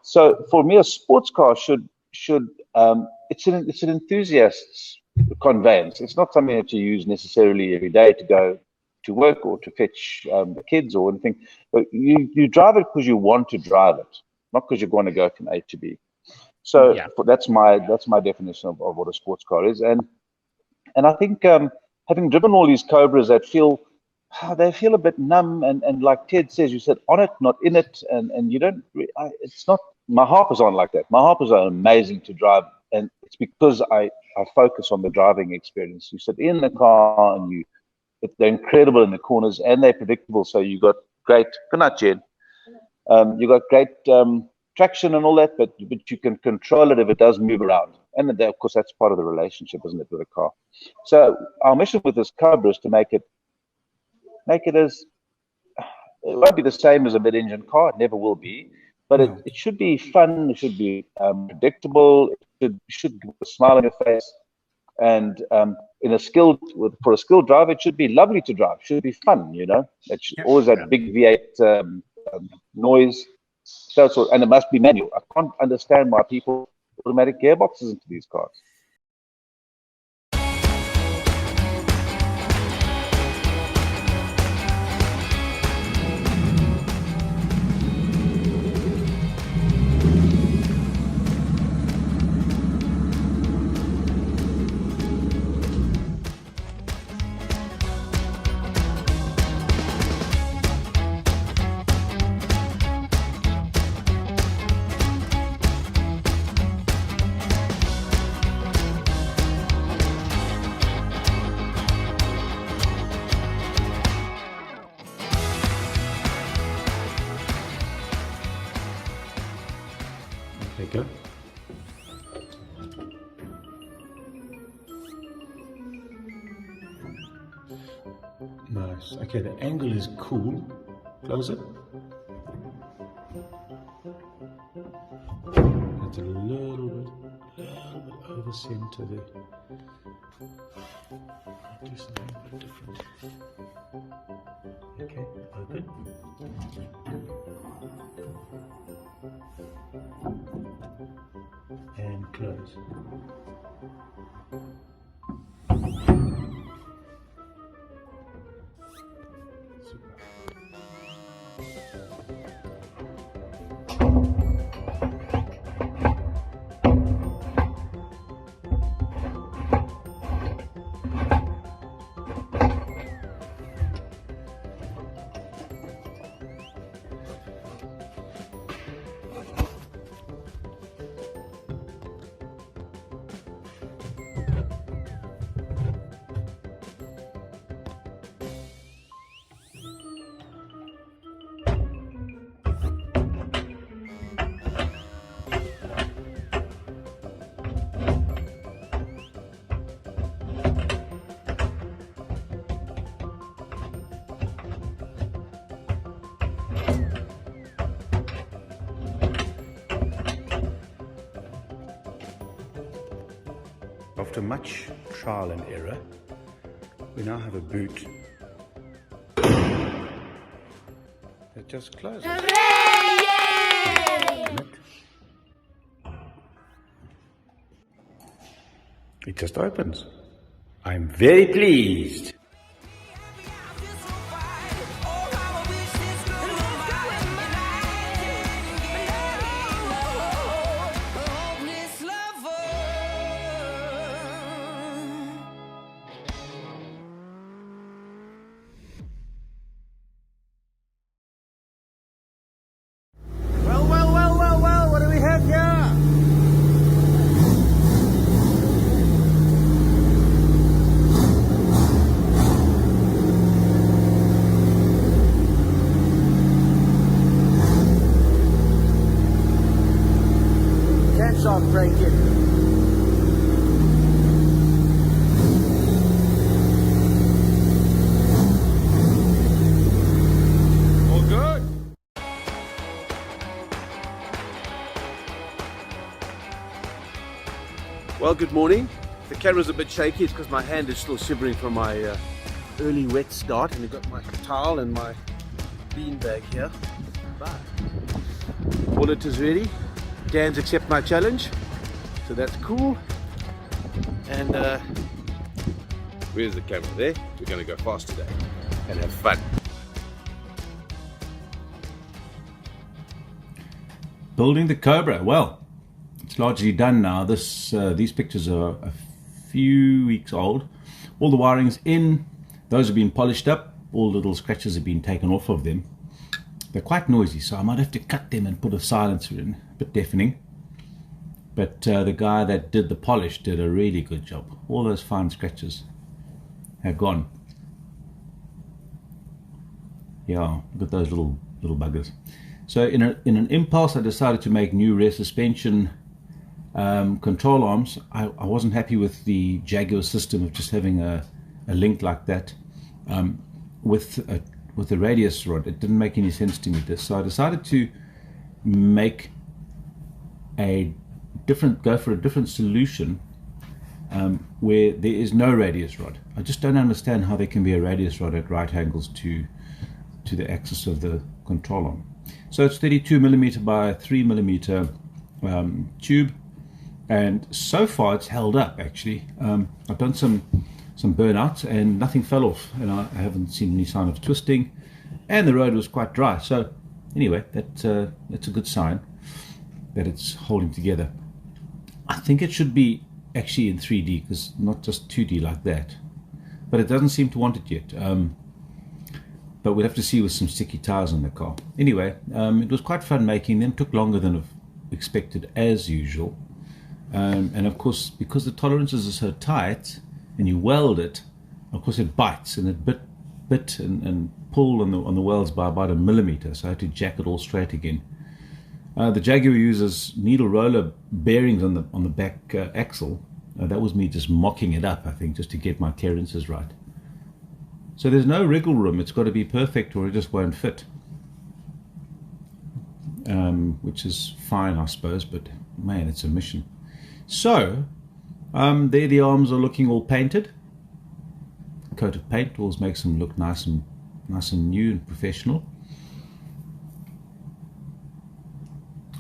So for me, a sports car should it's an enthusiast's conveyance. It's not something that you use necessarily every day to go to work or to fetch the kids or anything. But you drive it because you want to drive it, not because you want to go from A to B. So that's my definition of what a sports car is. And I think having driven all these Cobras that feel a bit numb, and like Ted says, you said on it, not in it, and you don't. It's not. My Harpers aren't like that. My Harpers are amazing to drive, and it's because I focus on the driving experience. You sit in the car and they're incredible in the corners and they're predictable. So you got great. Good night, Jed. You got great traction and all that, but you can control it if it does move around. And then, of course, that's part of the relationship, isn't it, with a car? So our mission with this Cobra is to make it as, it won't be the same as a mid-engine car. It never will be, but it should be fun. It should be predictable. It should give a smile on your face. And for a skilled driver, it should be lovely to drive. It should be fun, It's always that big V8 noise. And it must be manual. I can't understand why people put automatic gearboxes into these cars. There you go. Nice. Okay, the angle is cool. Close it. That's a little bit over center there. I'll do something a bit different. Okay, open. And close. Super. After much trial and error, we now have a boot that just closes. It just opens. I'm very pleased. Break it. All good. Well, good morning. The camera's a bit shaky. It's because my hand is still shivering from my early wet start, and I've got my towel and my bean bag here. But audit is ready. Dan's accept my challenge, so that's cool. And where's the camera? There. We're going to go fast today and have fun. Building the Cobra. Well, it's largely done now. These pictures are a few weeks old. All the wiring's in. Those have been polished up. All little scratches have been taken off of them. They're quite noisy, so I might have to cut them and put a silencer in. A bit deafening. But the guy that did the polish did a really good job. All those fine scratches have gone. Yeah, look at those little buggers. So in an impulse, I decided to make new rear suspension control arms. I wasn't happy with the Jaguar system of just having a link like that with the radius rod. It didn't make any sense to me. So I decided to make go for a different solution where there is no radius rod. I just don't understand how there can be a radius rod at right angles to the axis of the control arm. So it's 32mm by 3mm tube, and so far it's held up actually. I've done some burnouts and nothing fell off, and I haven't seen any sign of twisting, and the road was quite dry. So anyway, that's a good sign that it's holding together. I think it should be actually in 3D, because not just 2D like that, but it doesn't seem to want it yet. But we'll have to see with some sticky tires on the car. Anyway, it was quite fun making them. Took longer than expected as usual. And of course, because the tolerances are so tight and you weld it, of course it bites, and it bit and pulled on the welds by about 1 millimeter. So I had to jack it all straight again. The Jaguar uses needle roller bearings on the back axle. That was me just mocking it up, I think, just to get my clearances right. So there's no wriggle room. It's got to be perfect or it just won't fit. Which is fine, I suppose, but man, it's a mission. So there the arms are looking all painted. A coat of paint always makes them look nice and new and professional.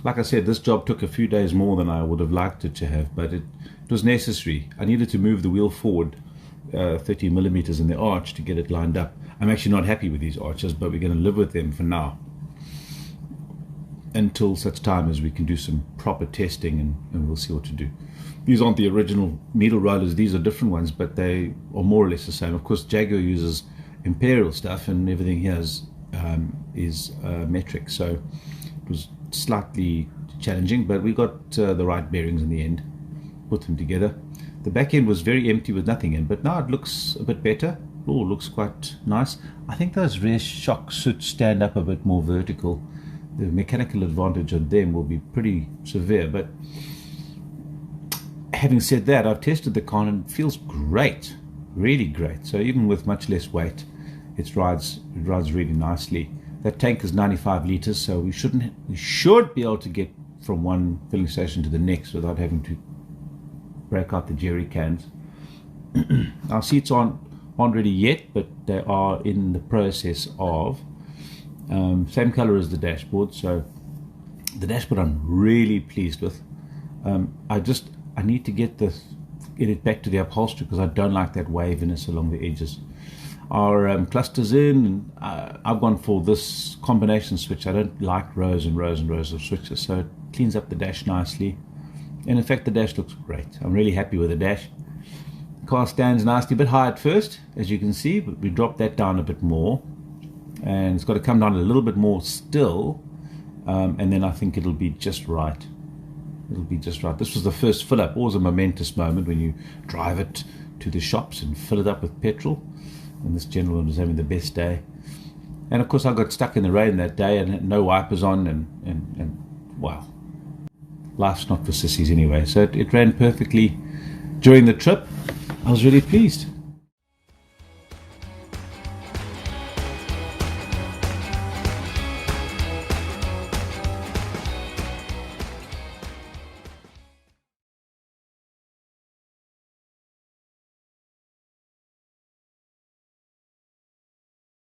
Like I said, this job took a few days more than I would have liked it to have, but it was necessary. I needed to move the wheel forward 30mm in the arch to get it lined up. I'm actually not happy with these arches, but we're going to live with them for now until such time as we can do some proper testing, and we'll see what to do. These aren't the original needle rollers. These are different ones, but they are more or less the same. Of course, Jaguar uses Imperial stuff, and everything here is metric, so it was slightly challenging, but we got the right bearings in the end, put them together. The back end was very empty with nothing in, but now it looks a bit better. Oh, looks quite nice. I think those rear shocks should stand up a bit more vertical. The mechanical advantage on them will be pretty severe, but having said that, I've tested the car and it feels great, really great. So even with much less weight, it rides really nicely. That tank is 95 liters, so we should be able to get from one filling station to the next without having to break out the jerry cans. Our seats aren't ready yet, but they are in the process of same color as the dashboard. So the dashboard I'm really pleased with. I need to get it back to the upholstery, because I don't like that waviness along the edges. Our cluster's in, and I've gone for this combination switch. I don't like rows and rows and rows of switches, so it cleans up the dash nicely. And in fact, the dash looks great. I'm really happy with the dash. The car stands nicely, a bit high at first, as you can see, but we dropped that down a bit more. And it's got to come down a little bit more still, and then I think it'll be just right. It'll be just right. This was the first fill up. Always a momentous moment when you drive it to the shops and fill it up with petrol. And this gentleman was having the best day. And of course I got stuck in the rain that day and had no wipers on, and wow. Life's not for sissies anyway. So it ran perfectly during the trip. I was really pleased.